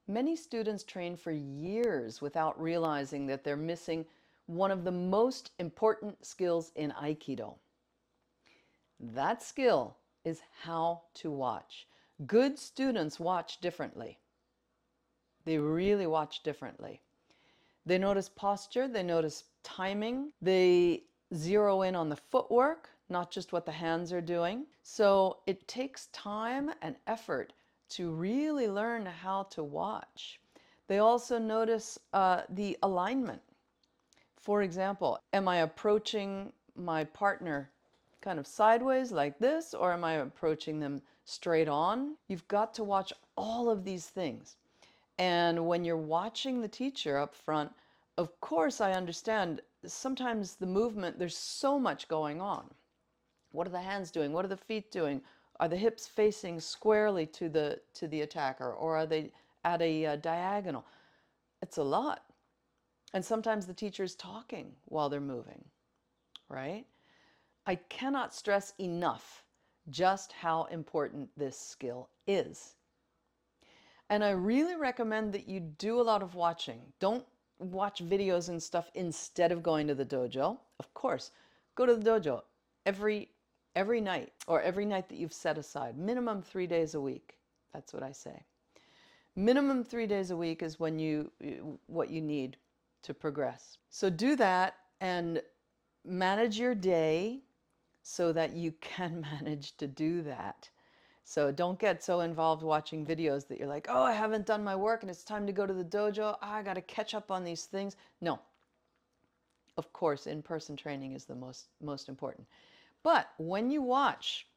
Many students train for years without realizing that they're missing one of the most important skills in Aikido. That skill is how to watch. Good students watch differently. They really watch differently. They notice posture, they notice timing, they zero in on the footwork, not just what the hands are doing. So it takes time and effort to really learn how to watch. They also notice the alignment. For example, am I approaching my partner kind of sideways like this, or am I approaching them straight on? You've got to watch all of these things. And when you're watching the teacher up front, of course, I understand sometimes the movement, there's so much going on. What are the hands doing? What are the feet doing? Are the hips facing squarely to the attacker, or are they at a diagonal? It's a lot. And sometimes the teacher is talking while they're moving, right? I cannot stress enough just how important this skill is. And I really recommend that you do a lot of watching. Don't watch videos and stuff instead of going to the dojo. Of course, go to the dojo every night, or every night that you've set aside, minimum 3 days a week. That's what I say. Minimum 3 days a week is when what you need to progress. So do that and manage your day so that you can manage to do that. So don't get so involved watching videos that you're like, oh, I haven't done my work and it's time to go to the dojo. I got to catch up on these things. No. Of course, in-person training is the most important. But when you watch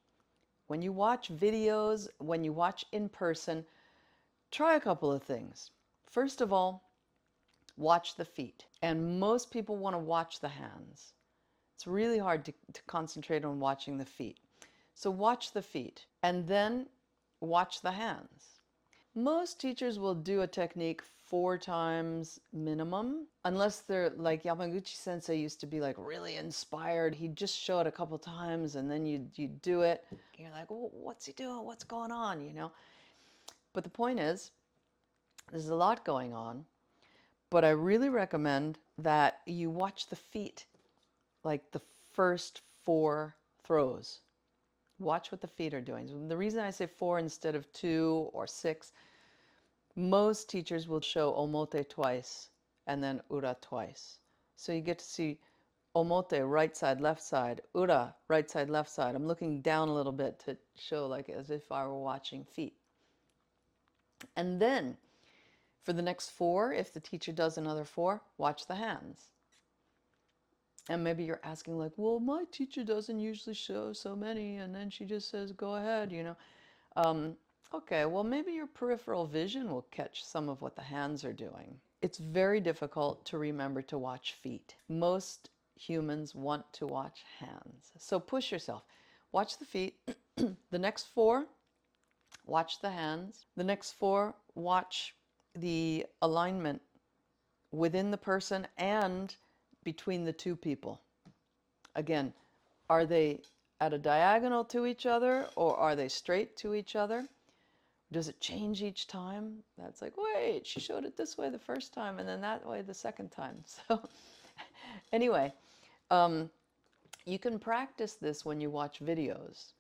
videos, when you watch in person, try a couple of things. First of all, watch the feet. And most people want to watch the hands. It's really hard to concentrate on watching the feet. So watch the feet and then watch the hands. Most teachers will do a technique 4 times minimum, unless they're like Yamaguchi sensei used to be like really inspired. He'd just show it a couple times and then you do it. You're like, well, what's he doing? What's going on? You know? But the point is, there's a lot going on, but I really recommend that you watch the feet, like the first 4 throws. Watch what the feet are doing. The reason I say 4 instead of 2 or 6, most teachers will show omote twice and then ura twice. So you get to see omote, right side, left side, ura, right side, left side. I'm looking down a little bit to show like as if I were watching feet. And then for the next 4, if the teacher does another 4, watch the hands. And maybe you're asking like, well, my teacher doesn't usually show so many, and then she just says, go ahead, you know. Okay, well, maybe your peripheral vision will catch some of what the hands are doing. It's very difficult to remember to watch feet. Most humans want to watch hands. So push yourself. Watch the feet. The next 4, watch the hands. The next 4, watch the alignment within the person and between the 2 people. Again, are they at a diagonal to each other or are they straight to each other? Does it change each time? That's like, wait, she showed it this way the first time and then that way the second time. So anyway, you can practice this when you watch videos.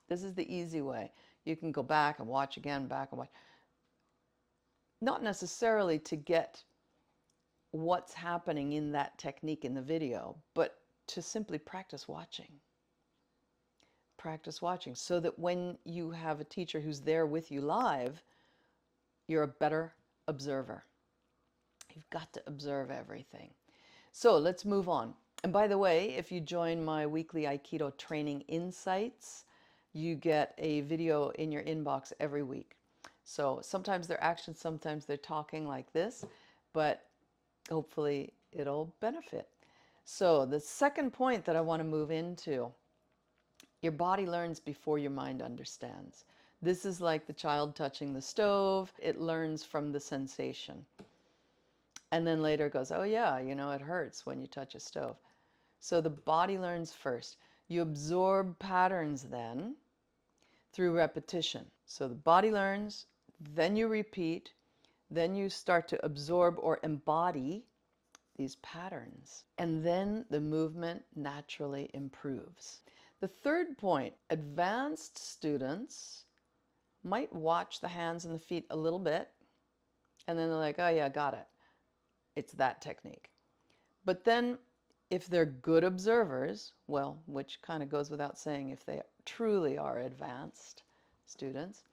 This is the easy way. You can go back and watch again, back and watch. Not necessarily to get what's happening in that technique in the video, but to simply practice watching. Practice watching so that when you have a teacher who's there with you live, you're a better observer. You've got to observe everything. So let's move on. And by the way, if you join my weekly Aikido training insights, you get a video in your inbox every week. So sometimes they're action, sometimes they're talking like this, but hopefully it'll benefit. So the second point that I want to move into, your body learns before your mind understands. This is like the child touching the stove. It learns from the sensation. And then later it goes, oh yeah, you know, it hurts when you touch a stove. So the body learns first. You absorb patterns then through repetition. So the body learns, then you repeat, Then you start to absorb or embody these patterns. And then the movement naturally improves. The third point, advanced students might watch the hands and the feet a little bit, and then they're like, oh yeah, got it. It's that technique. But then if they're good observers, well, which kind of goes without saying if they truly are advanced students,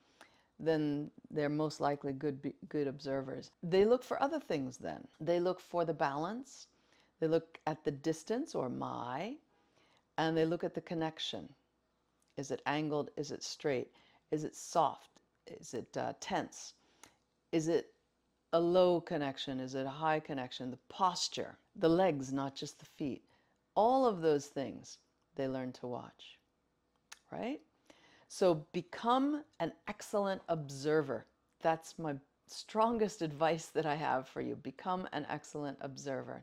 then they're most likely good observers. They look for other things then. They look for the balance, they look at the distance or mai, and they look at the connection. Is it angled? Is it straight? Is it soft? Is it tense? Is it a low connection? Is it a high connection? The posture, the legs, not just the feet. All of those things they learn to watch, right? So become an excellent observer. That's my strongest advice that I have for you. Become an excellent observer.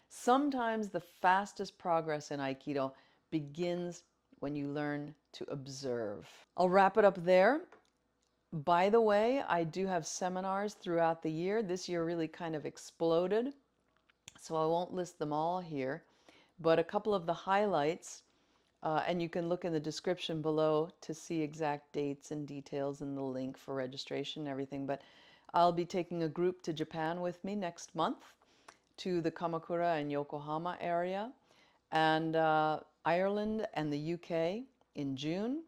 Sometimes the fastest progress in Aikido begins when you learn to observe. I'll wrap it up there. By the way, I do have seminars throughout the year. This year really kind of exploded, so I won't list them all here, but a couple of the highlights, and you can look in the description below to see exact dates and details and the link for registration and everything. But I'll be taking a group to Japan with me next month to the Kamakura and Yokohama area, and Ireland and the UK in June.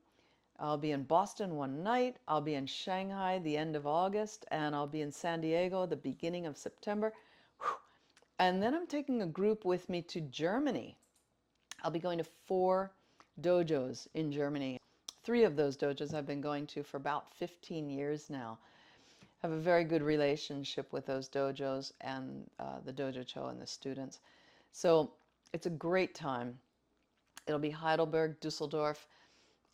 I'll be in Boston one night, I'll be in Shanghai the end of August, and I'll be in San Diego the beginning of September. And then I'm taking a group with me to Germany. I'll be going to 4 dojos in Germany. 3 of those dojos I've been going to for about 15 years now. I have a very good relationship with those dojos and the dojo-cho and the students. So it's a great time. It'll be Heidelberg, Dusseldorf,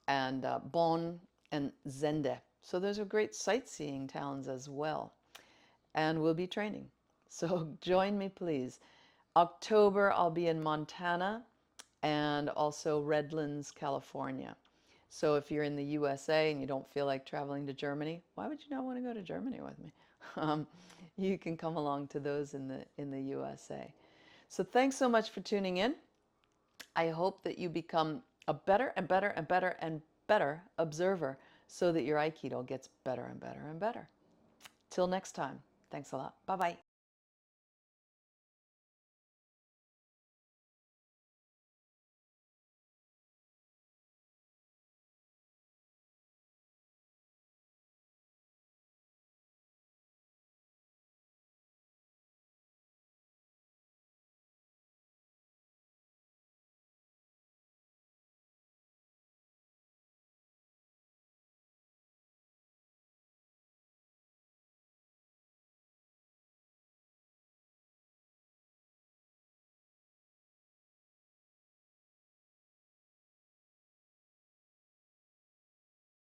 and Bonn and Zende. So those are great sightseeing towns as well. And we'll be training. So join me, please. October, I'll be in Montana and also Redlands, California. So if you're in the USA and you don't feel like traveling to Germany, why would you not want to go to Germany with me? You can come along to those in the USA. So thanks so much for tuning in. I hope that you become a better and better and better and better observer so that your Aikido gets better and better and better. Till next time, thanks a lot. Bye-bye.